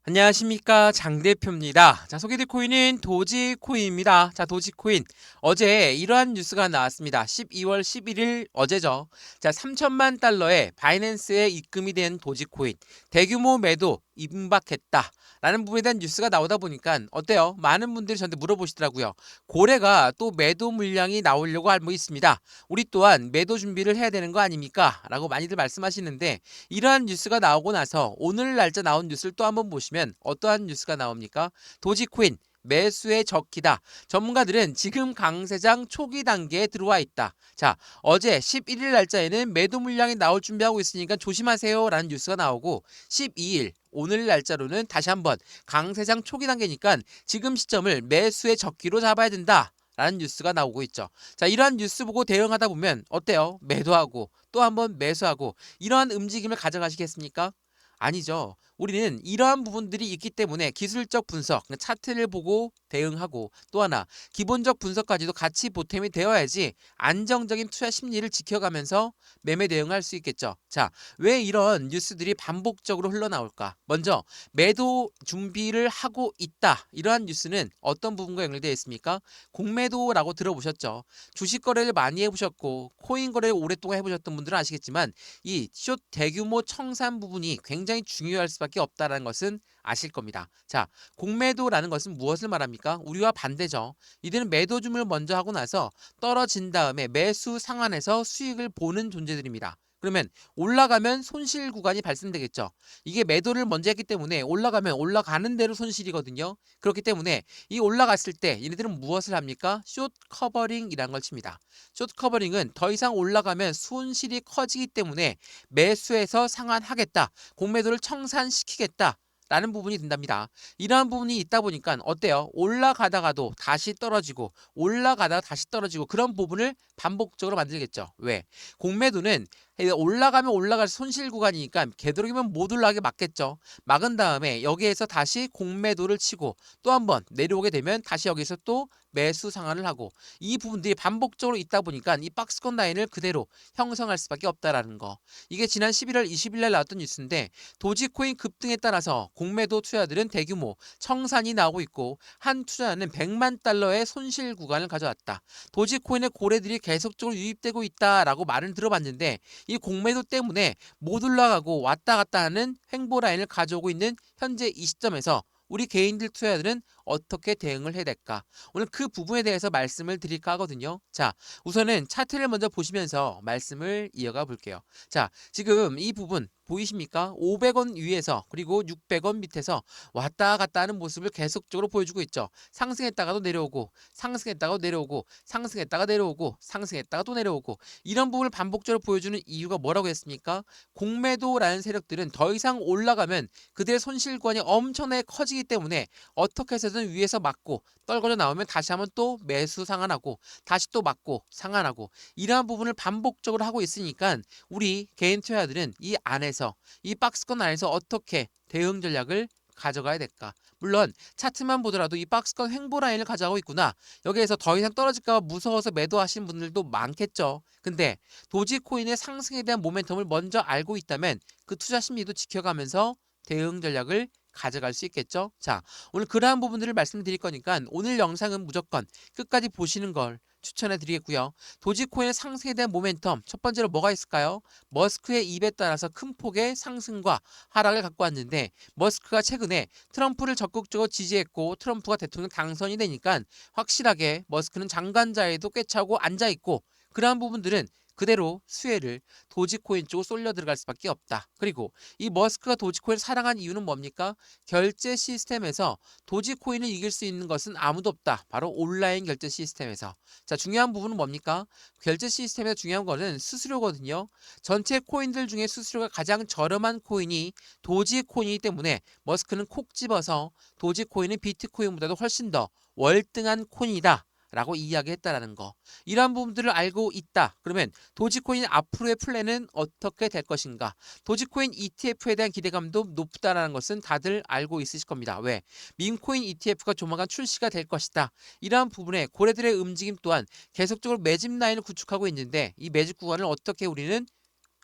안녕하십니까, 장 대표입니다. 자, 소개될 코인은 도지코인입니다. 자, 도지코인 어제 이러한 뉴스가 나왔습니다. 12월 11일 어제죠. 자, 3천만 달러의 바이낸스에 입금이 된 도지코인 대규모 매도 임박했다 라는 부분에 대한 뉴스가 나오다 보니까 어때요? 많은 분들이 저한테 물어보시더라고요. 고래가 또 매도 물량이 나오려고 알고 있습니다. 우리 또한 매도 준비를 해야 되는 거 아닙니까? 라고 많이들 말씀하시는데, 이러한 뉴스가 나오고 나서 오늘 날짜 나온 뉴스를 또 한번 보시면 어떠한 뉴스가 나옵니까? 도지코인 매수의 적기다. 전문가들은 지금 강세장 초기 단계에 들어와 있다. 자, 어제 11일 날짜에는 매도 물량이 나올 준비하고 있으니까 조심하세요 라는 뉴스가 나오고, 12일 오늘 날짜로는 다시 한번 강세장 초기 단계니까 지금 시점을 매수의 적기로 잡아야 된다 라는 뉴스가 나오고 있죠. 자, 이러한 뉴스 보고 대응하다 보면 어때요? 매도하고 또 한번 매수하고 이러한 움직임을 가져가시겠습니까? 아니죠. 우리는 이러한 부분들이 있기 때문에 기술적 분석, 차트를 보고 대응하고, 또 하나 기본적 분석까지도 같이 보탬이 되어야지 안정적인 투자 심리를 지켜가면서 매매 대응할 수 있겠죠. 자, 왜 이런 뉴스들이 반복적으로 흘러나올까? 먼저 매도 준비를 하고 있다. 이러한 뉴스는 어떤 부분과 연결되어 있습니까? 공매도라고 들어보셨죠? 주식 거래를 많이 해보셨고 코인 거래를 오랫동안 해보셨던 분들은 아시겠지만, 이 숏 대규모 청산 부분이 굉장히 중요할 수밖에 없다는 것은 아실 겁니다. 자, 공매도라는 것은 무엇을 말합니까? 우리와 반대죠. 이들은 매도 주문을 먼저 하고 나서 떨어진 다음에 매수 상한에서 수익을 보는 존재들입니다. 그러면 올라가면 손실 구간이 발생되겠죠. 이게 매도를 먼저 했기 때문에 올라가면 올라가는 대로 손실이거든요. 그렇기 때문에 이 올라갔을 때 얘네들은 무엇을 합니까? 숏 커버링이라는 걸 칩니다. 숏 커버링은 더 이상 올라가면 손실이 커지기 때문에 매수해서 상환하겠다, 공매도를 청산시키겠다 라는 부분이 된답니다. 이러한 부분이 있다 보니까 어때요? 올라가다가도 다시 떨어지고 올라가다가 다시 떨어지고 그런 부분을 반복적으로 만들겠죠. 왜? 공매도는 올라가면 올라갈 손실 구간이니까 되도록이면 못 올라가게 막겠죠. 막은 다음에 여기에서 다시 공매도를 치고 또 한번 내려오게 되면 다시 여기서 또 매수 상환을 하고, 이 부분들이 반복적으로 있다 보니까 이 박스권 라인을 그대로 형성할 수밖에 없다라는 거. 이게 지난 11월 20일 날 나왔던 뉴스인데, 도지코인 급등에 따라서 공매도 투자들은 대규모 청산이 나오고 있고 한 투자는 100만 달러의 손실 구간을 가져왔다. 도지코인의 고래들이 계속적으로 유입되고 있다라고 말을 들어봤는데, 이 공매도 때문에 못 올라가고 왔다 갔다 하는 횡보 라인을 가져오고 있는 현재 이 시점에서 우리 개인들 투자들은 어떻게 대응을 해야 될까? 오늘 그 부분에 대해서 말씀을 드릴까 하거든요. 자, 우선은 차트를 먼저 보시면서 말씀을 이어가 볼게요. 자, 지금 이 부분 보이십니까? 500원 위에서 그리고 600원 밑에서 왔다 갔다 하는 모습을 계속적으로 보여주고 있죠. 상승했다가도 내려오고 상승했다가 내려오고 상승했다가 내려오고 상승했다가 또 내려오고, 이런 부분을 반복적으로 보여주는 이유가 뭐라고 했습니까? 공매도라는 세력들은 더 이상 올라가면 그들의 손실권이 엄청나게 커지기 때문에 어떻게 해서든 위에서 맞고 떨궈져 나오면 다시 한번 또 매수 상환하고 다시 또 맞고 상환하고, 이러한 부분을 반복적으로 하고 있으니까 우리 개인 투자들은 이 안에서, 이 박스권 안에서 어떻게 대응 전략을 가져가야 될까? 물론 차트만 보더라도 이 박스권 횡보 라인을 가져가고 있구나, 여기에서 더 이상 떨어질까 봐 무서워서 매도하시는 분들도 많겠죠. 근데 도지코인의 상승에 대한 모멘텀을 먼저 알고 있다면 그 투자 심리도 지켜가면서 대응 전략을 가져갈 수 있겠죠. 자, 오늘 그러한 부분들을 말씀드릴 거니까 오늘 영상은 무조건 끝까지 보시는 걸 추천해 드리겠고요. 도지코인의 상승에 대한 모멘텀, 첫 번째로 뭐가 있을까요? 머스크의 입에 따라서 큰 폭의 상승과 하락을 갖고 왔는데, 머스크가 최근에 트럼프를 적극적으로 지지했고 트럼프가 대통령 당선이 되니까 확실하게 머스크는 장관자에도 꿰차고 앉아있고, 그러한 부분들은 그대로 수혜를 도지코인 쪽으로 쏠려 들어갈 수밖에 없다. 그리고 이 머스크가 도지코인을 사랑한 이유는 뭡니까? 결제 시스템에서 도지코인을 이길 수 있는 것은 아무도 없다. 바로 온라인 결제 시스템에서. 자, 중요한 부분은 뭡니까? 결제 시스템에서 중요한 거는 수수료거든요. 전체 코인들 중에 수수료가 가장 저렴한 코인이 도지코인이기 때문에 머스크는 콕 집어서 도지코인은 비트코인보다도 훨씬 더 월등한 코인이다 라고 이야기했다라는 거. 이러한 부분들을 알고 있다. 그러면 도지코인 앞으로의 플랜은 어떻게 될 것인가? 도지코인 ETF에 대한 기대감도 높다라는 것은 다들 알고 있으실 겁니다. 왜? 민코인 ETF가 조만간 출시가 될 것이다. 이러한 부분에 고래들의 움직임 또한 계속적으로 매집 라인을 구축하고 있는데, 이 매집 구간을 어떻게 우리는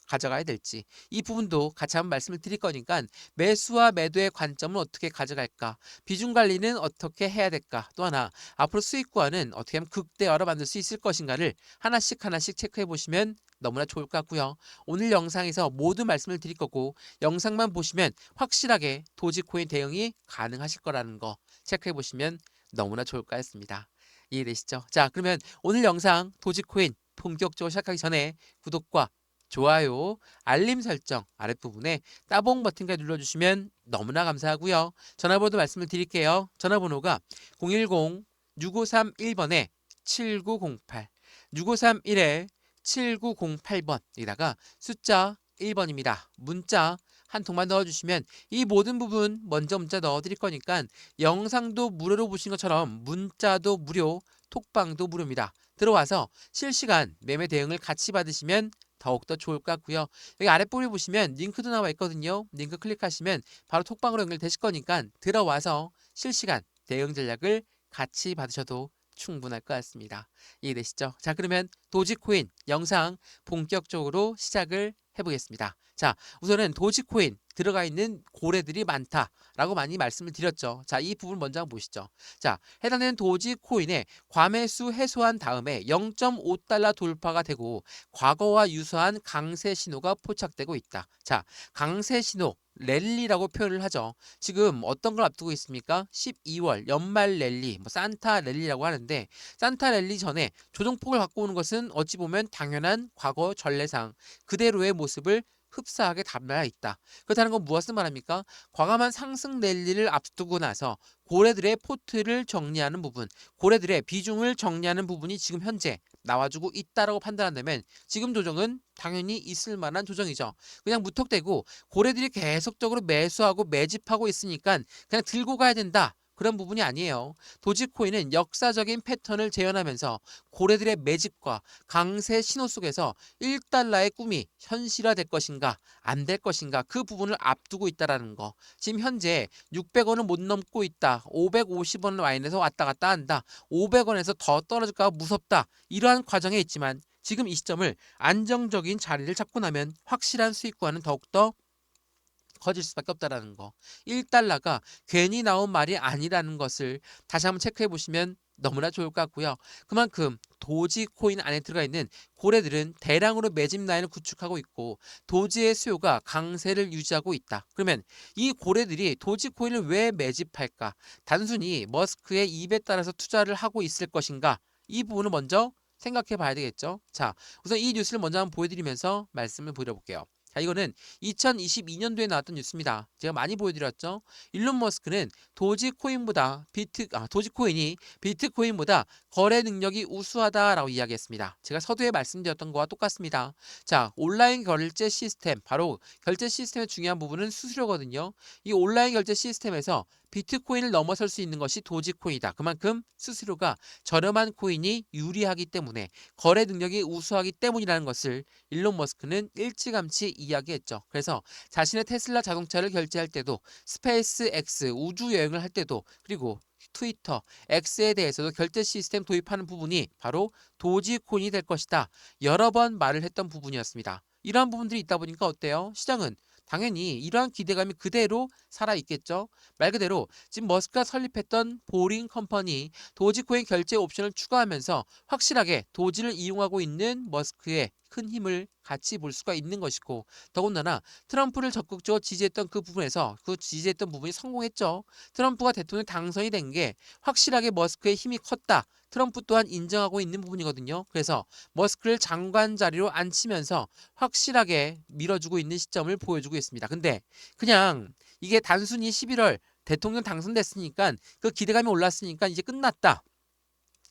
가져가야 될지 이 부분도 같이 한번 말씀을 드릴 거니까 매수와 매도의 관점은 어떻게 가져갈까, 비중 관리는 어떻게 해야 될까, 또 하나 앞으로 수익과는 어떻게 하면 극대화로 만들 수 있을 것인가를 하나씩 하나씩 체크해 보시면 너무나 좋을 것 같고요. 오늘 영상에서 모두 말씀을 드릴 거고 영상만 보시면 확실하게 도지코인 대응이 가능하실 거라는 거 체크해 보시면 너무나 좋을 것 같습니다. 이해되시죠? 자, 그러면 오늘 영상 도지코인 본격적으로 시작하기 전에 구독과 좋아요, 알림 설정 아랫부분에 따봉 버튼까지 눌러주시면 너무나 감사하고요. 전화번호도 말씀을 드릴게요. 전화번호가 010-6531번에 7908, 6531에 7908번에다가 숫자 1번입니다. 문자 한 통만 넣어주시면 이 모든 부분 먼저 문자 넣어드릴 거니까 영상도 무료로 보신 것처럼 문자도 무료, 톡방도 무료입니다. 들어와서 실시간 매매 대응을 같이 받으시면 더욱더 좋을 것 같고요. 여기 아랫부분에 보시면 링크도 나와 있거든요. 링크 클릭하시면 바로 톡방으로 연결되실 거니까 들어와서 실시간 대응 전략을 같이 받으셔도 충분할 것 같습니다. 이해되시죠? 자, 그러면 도지코인 영상 본격적으로 시작을 해보겠습니다. 자, 우선은 도지코인 들어가 있는 고래들이 많다라고 많이 말씀을 드렸죠. 자, 이 부분 먼저 한번 보시죠. 자, 해당되는 도지코인의 과매수 해소한 다음에 0.5달러 돌파가 되고 과거와 유사한 강세 신호가 포착되고 있다. 자, 강세 신호 랠리라고 표현을 하죠. 지금 어떤 걸 앞두고 있습니까? 12월 연말 랠리, 산타 랠리라고 하는데 산타 랠리 전에 조정폭을 갖고 오는 것은 어찌 보면 당연한 과거 전례상 그대로의 모습을 흡사하게 담아 있다. 그렇다는 건 무엇을 말합니까? 과감한 상승 랠리를 앞두고 나서 고래들의 포트를 정리하는 부분, 고래들의 비중을 정리하는 부분이 지금 현재 나와주고 있다라고 판단한다면 지금 조정은 당연히 있을 만한 조정이죠. 그냥 무턱대고 고래들이 계속적으로 매수하고 매집하고 있으니까 그냥 들고 가야 된다. 그런 부분이 아니에요. 도지코인은 역사적인 패턴을 재현하면서 고래들의 매집과 강세 신호 속에서 1달러의 꿈이 현실화될 것인가 안 될 것인가 그 부분을 앞두고 있다라는 거. 지금 현재 600원을 못 넘고 있다. 550원 라인에서 왔다 갔다 한다. 500원에서 더 떨어질까 무섭다. 이러한 과정에 있지만 지금 이 시점을 안정적인 자리를 잡고 나면 확실한 수익과는 더욱더 커질 수밖에 없다라는 거. 1달러가 괜히 나온 말이 아니라는 것을 다시 한번 체크해 보시면 너무나 좋을 것 같고요. 그만큼 도지코인 안에 들어가 있는 고래들은 대량으로 매집 라인을 구축하고 있고 도지의 수요가 강세를 유지하고 있다. 그러면 이 고래들이 도지코인을 왜 매집할까? 단순히 머스크의 입에 따라서 투자를 하고 있을 것인가? 이 부분을 먼저 생각해 봐야 되겠죠. 자, 우선 이 뉴스를 먼저 한번 보여드리면서 말씀을 드려볼게요. 자, 이거는 2022년도에 나왔던 뉴스입니다. 제가 많이 보여드렸죠. 일론 머스크는 도지코인이 비트코인보다 거래 능력이 우수하다라고 이야기했습니다. 제가 서두에 말씀드렸던 거와 똑같습니다. 자, 온라인 결제 시스템, 바로 결제 시스템의 중요한 부분은 수수료거든요. 이 온라인 결제 시스템에서 비트코인을 넘어설 수 있는 것이 도지코인이다. 그만큼 수수료가 저렴한 코인이 유리하기 때문에 거래 능력이 우수하기 때문이라는 것을 일론 머스크는 일찌감치 이야기했죠. 그래서 자신의 테슬라 자동차를 결제할 때도 스페이스 X 우주 여행을 할 때도 그리고 트위터 X에 대해서도 결제 시스템 도입하는 부분이 바로 도지코인이 될 것이다. 여러 번 말을 했던 부분이었습니다. 이러한 부분들이 있다 보니까 어때요? 시장은 당연히 이러한 기대감이 그대로 살아있겠죠. 말 그대로 지금 머스크가 설립했던 보링 컴퍼니 도지코인 결제 옵션을 추가하면서 확실하게 도지를 이용하고 있는 머스크의 큰 힘을 같이 볼 수가 있는 것이고 더군다나 트럼프를 적극적으로 지지했던 그 부분에서 그 지지했던 부분이 성공했죠. 트럼프가 대통령 당선이 된 게 확실하게 머스크의 힘이 컸다. 트럼프 또한 인정하고 있는 부분이거든요. 그래서 머스크를 장관 자리로 앉히면서 확실하게 밀어주고 있는 시점을 보여주고 있습니다. 근데 그냥 이게 단순히 11월 대통령 당선됐으니까 그 기대감이 올랐으니까 이제 끝났다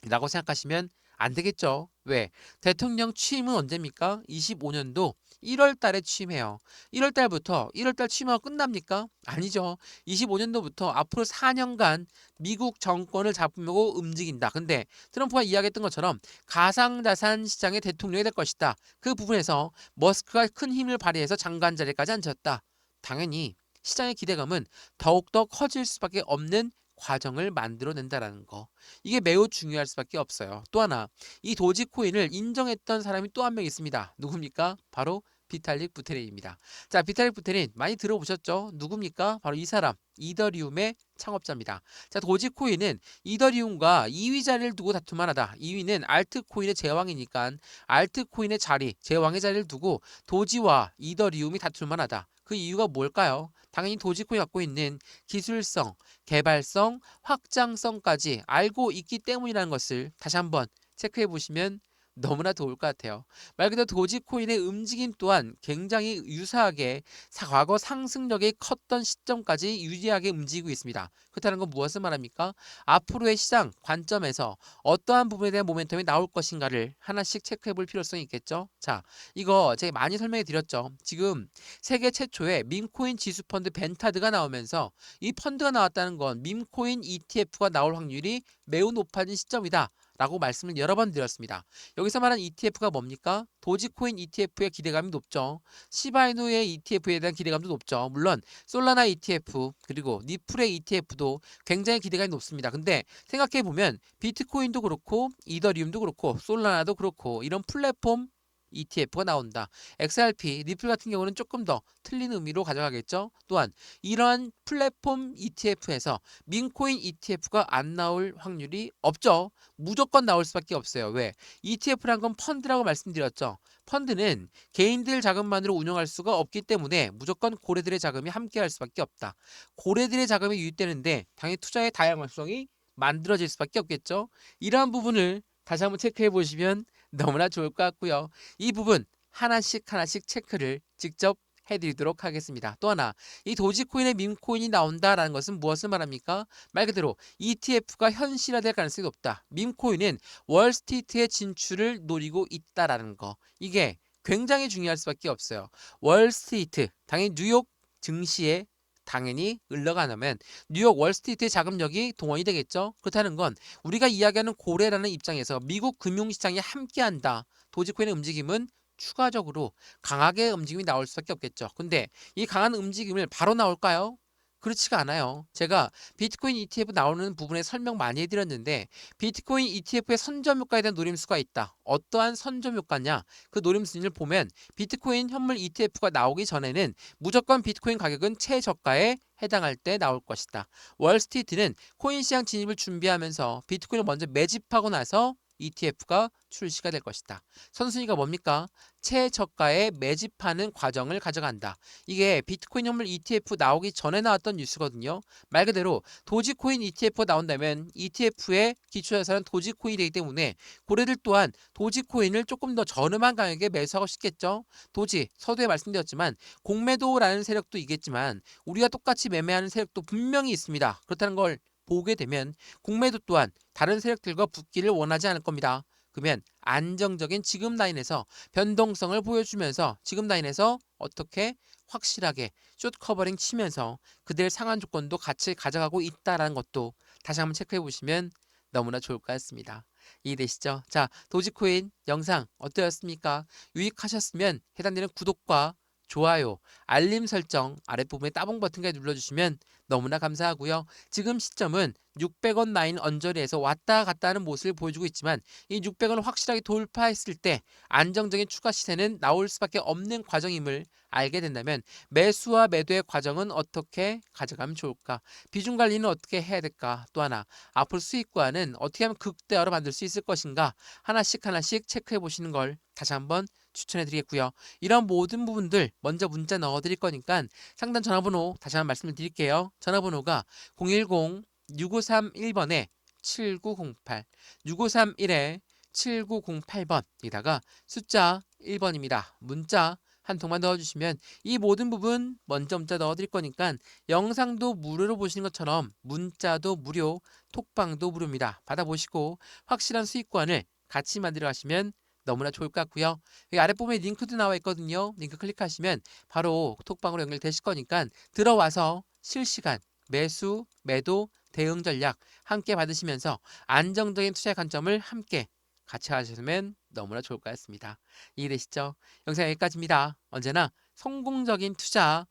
라고 생각하시면 안 되겠죠. 왜? 대통령 취임은 언제입니까? 25년도 1월 달에 취임해요. 1월 달부터 1월 달 취임하고 끝납니까? 아니죠. 25년도부터 앞으로 4년간 미국 정권을 잡으려고 움직인다. 근데 트럼프가 이야기했던 것처럼 가상자산 시장의 대통령이 될 것이다. 그 부분에서 머스크가 큰 힘을 발휘해서 장관 자리까지 앉혔다. 당연히 시장의 기대감은 더욱더 커질 수밖에 없는 과정을 만들어낸다라는 거. 이게 매우 중요할 수밖에 없어요. 또 하나, 이 도지코인을 인정했던 사람이 또 한 명 있습니다. 누굽니까? 바로 비탈릭 부테린입니다. 자, 비탈릭 부테린 많이 들어보셨죠? 누굽니까? 바로 이 사람, 이더리움의 창업자입니다. 자, 도지코인은 이더리움과 2위 자리를 두고 다툼만 하다. 2위는 알트코인의 제왕이니까 알트코인의 자리, 제왕의 자리를 두고 도지와 이더리움이 다툴만 하다. 그 이유가 뭘까요? 당연히 도지코인이 갖고 있는 기술성, 개발성, 확장성까지 알고 있기 때문이라는 것을 다시 한번 체크해 보시면 너무나 좋을 것 같아요. 말 그대로 도지코인의 움직임 또한 굉장히 유사하게 과거 상승력이 컸던 시점까지 유리하게 움직이고 있습니다. 그렇다는 건 무엇을 말합니까? 앞으로의 시장 관점에서 어떠한 부분에 대한 모멘텀이 나올 것인가를 하나씩 체크해 볼 필요성이 있겠죠. 자, 이거 제가 많이 설명해 드렸죠. 지금 세계 최초의 밈코인 지수펀드 벤타드가 나오면서 이 펀드가 나왔다는 건 밈코인 ETF가 나올 확률이 매우 높아진 시점이다 라고 말씀을 여러 번 드렸습니다. 여기서 말한 ETF가 뭡니까? 도지코인 ETF의 기대감이 높죠. 시바이누의 ETF에 대한 기대감도 높죠. 물론 솔라나 ETF 그리고 니플의 ETF도 굉장히 기대감이 높습니다. 근데 생각해보면 비트코인도 그렇고 이더리움도 그렇고 솔라나도 그렇고 이런 플랫폼 ETF가 나온다. XRP, 니플 같은 경우는 조금 더 틀린 의미로 가져가겠죠. 또한 이러한 플랫폼 ETF에서 민코인 ETF가 안 나올 확률이 없죠. 무조건 나올 수밖에 없어요. 왜? ETF란 건 펀드라고 말씀드렸죠. 펀드는 개인들 자금만으로 운영할 수가 없기 때문에 무조건 고래들의 자금이 함께할 수밖에 없다. 고래들의 자금이 유입되는데 당연히 투자의 다양성이 만들어질 수밖에 없겠죠. 이러한 부분을 다시 한번 체크해 보시면 너무나 좋을 것 같고요. 이 부분 하나씩 체크를 직접 해드리도록 하겠습니다. 또 하나, 이 도지코인의 밈코인이 나온다라는 것은 무엇을 말합니까? 말 그대로 ETF가 현실화될 가능성이 높다. 밈코인은 월스트리트의 진출을 노리고 있다라는 거. 이게 굉장히 중요할 수밖에 없어요. 월스트리트, 당연히 뉴욕 증시에 당연히 흘러가려면 뉴욕 월스트리트의 자금력이 동원이 되겠죠. 그렇다는 건 우리가 이야기하는 고래라는 입장에서 미국 금융시장이 함께한다. 도지코인의 움직임은 추가적으로 강하게 움직임이 나올 수밖에 없겠죠. 근데 이 강한 움직임을 바로 나올까요? 그렇지가 않아요. 제가 비트코인 ETF 나오는 부분에 설명 많이 해드렸는데 비트코인 ETF의 선점효과에 대한 노림수가 있다. 어떠한 선점효과냐? 그 노림수를 보면 비트코인 현물 ETF가 나오기 전에는 무조건 비트코인 가격은 최저가에 해당할 때 나올 것이다. 월스트리트는 코인 시장 진입을 준비하면서 비트코인을 먼저 매집하고 나서 ETF가 출시가 될 것이다. 선순위가 뭡니까? 최저가에 매집하는 과정을 가져간다. 이게 비트코인 현물 ETF 나오기 전에 나왔던 뉴스거든요. 말 그대로 도지코인 ETF가 나온다면 ETF의 기초자산은 도지코인이 되기 때문에 고래들 또한 도지코인을 조금 더 저렴한 가격에 매수하고 싶겠죠. 도지, 서두에 말씀드렸지만 공매도라는 세력도 있겠지만 우리가 똑같이 매매하는 세력도 분명히 있습니다. 그렇다는 걸 보게 되면 공매도 또한 다른 세력들과 붙기를 원하지 않을 겁니다. 그러면 안정적인 지금 라인에서 변동성을 보여주면서 지금 라인에서 어떻게 확실하게 숏 커버링 치면서 그들 상한 조건도 같이 가져가고 있다라는 것도 다시 한번 체크해 보시면 너무나 좋을 것 같습니다. 이해되시죠? 자, 도지코인 영상 어떠셨습니까? 유익하셨으면 해당되는 구독과 좋아요, 알림 설정 아랫부분에 따봉 버튼까지 눌러주시면 너무나 감사하고요. 지금 시점은 600원 라인 언저리에서 왔다 갔다 하는 모습을 보여주고 있지만 이 600원을 확실하게 돌파했을 때 안정적인 추가 시세는 나올 수밖에 없는 과정임을 알게 된다면 매수와 매도의 과정은 어떻게 가져가면 좋을까? 비중 관리는 어떻게 해야 될까? 또 하나, 앞으로 수익과는 어떻게 하면 극대화로 만들 수 있을 것인가? 하나씩 체크해 보시는 걸 다시 한번 추천해 드리겠고요. 이런 모든 부분들 먼저 문자 넣어 드릴 거니까 상단 전화번호 다시 한번 말씀을 드릴게요. 전화번호가 010-6531번에 7908 6531에 7908번이다가 숫자 1번입니다. 문자 한 통만 넣어주시면 이 모든 부분 먼저 문자 넣어드릴 거니까 영상도 무료로 보시는 것처럼 문자도 무료, 톡방도 무료입니다. 받아보시고 확실한 수익관을 같이 만들어 가시면 너무나 좋을 것 같고요. 여기 아랫부분에 링크도 나와 있거든요. 링크 클릭하시면 바로 톡방으로 연결되실 거니까 들어와서 실시간 매수, 매도, 대응 전략 함께 받으시면서 안정적인 투자의 관점을 함께 같이 하시면 너무나 좋을 것 같습니다. 이해되시죠? 영상 여기까지입니다. 언제나 성공적인 투자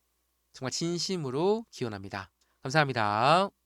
정말 진심으로 기원합니다. 감사합니다.